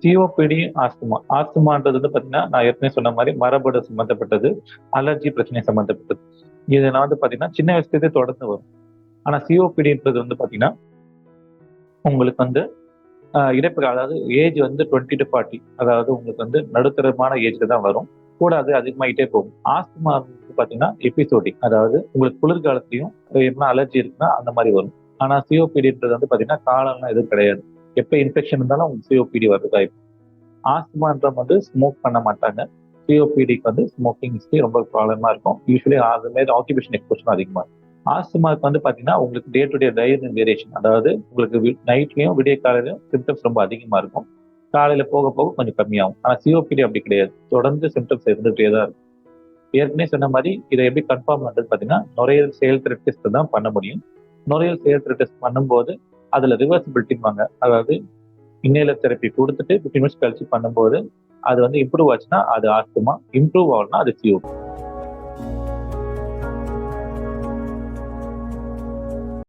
COPD, asthma. ஆஸ்துமான்றது வந்து பார்த்தீங்கன்னா, நான் ஏற்கனவே சொன்ன மாரி மரபணு சம்மந்தப்பட்டது, அலர்ஜி பிரச்சனை சம்மந்தப்பட்டது. இதெல்லாம் வந்து பார்த்தீங்கன்னா, சின்ன வயசுலேருந்தே தொடர்ந்து வரும். ஆனா சிஓபிடின்றது வந்து பார்த்தீங்கன்னா, உங்களுக்கு வந்து இடைப்பட்ட அதாவது ஏஜ் வந்து 20-40 அதாவது உங்களுக்கு வந்து நடுத்தரமான ஏஜ்ல தான் வரும். கூட அது அதிகமாயிட்டே போகும். ஆஸ்துமா வந்து பார்த்தீங்கன்னா, எபிசோடிக் அதாவது உங்களுக்கு குளிர்காலத்திலயும் எதுனா அலர்ஜி இருக்குன்னா அந்த மாரி வரும். ஆனா சிஓபிடின்றது வந்து பார்த்தீங்கன்னா, காலம்லாம் எதுவும் கிடையாது. எப்ப இன்ஃபெக்ஷன் இருந்தாலும் உங்களுக்கு சிஓபிடி வரதுக்கு வாய்ப்பு. ஆஸ்துமான்றவங்க வந்து ஸ்மோக் பண்ண மாட்டாங்க. சிஓபிடிக்கு வந்து ஸ்மோக்கிங் ஹிஸ்டரி ரொம்ப ப்ராப்ளமா இருக்கும். யூசுவலி அது மாரி ஆக்குபேஷன் எக்ஸ்போஷரும் அதிகமா இருக்கும். ஆஸ்துமாக்கு வந்து பார்த்தீங்கன்னா, உங்களுக்கு டே டு டே வேரியேஷன் அதாவது உங்களுக்கு நைட்லயும் விடிய காலையிலயும் சிம்டம்ஸ் ரொம்ப அதிகமா இருக்கும். காலையில போக போக கொஞ்சம் கம்மியாகும். ஆனா சிஓபிடி அப்படி கிடையாது. தொடர்ந்து சிம்டம்ஸ் இருந்துகிட்டே தான் இருக்கும். ஏற்கனவே சொன்ன மாரி இத எப்படி கன்ஃபார்ம் பண்றது பார்த்தீங்கன்னா, நுரையீரல் செயல்திறன் டெஸ்ட் தான் பண்ண முடியும். நுரையீரல் செயல்திறன் டெஸ்ட் பண்ணும்போது, அதுல ரிவர்சிபிலிட்டிம்பாங்க. அதாவது இன்னேலர் தெரப்பி குடுத்துட்டு 15 மினிட்ஸ் கழிச்சு பண்ணும்போது, அது வந்து இம்ப்ரூவ் ஆச்சுன்னா அது ஆஸ்துமா, இம்ப்ரூவ் ஆகலன்னா அது சிஓபிடி.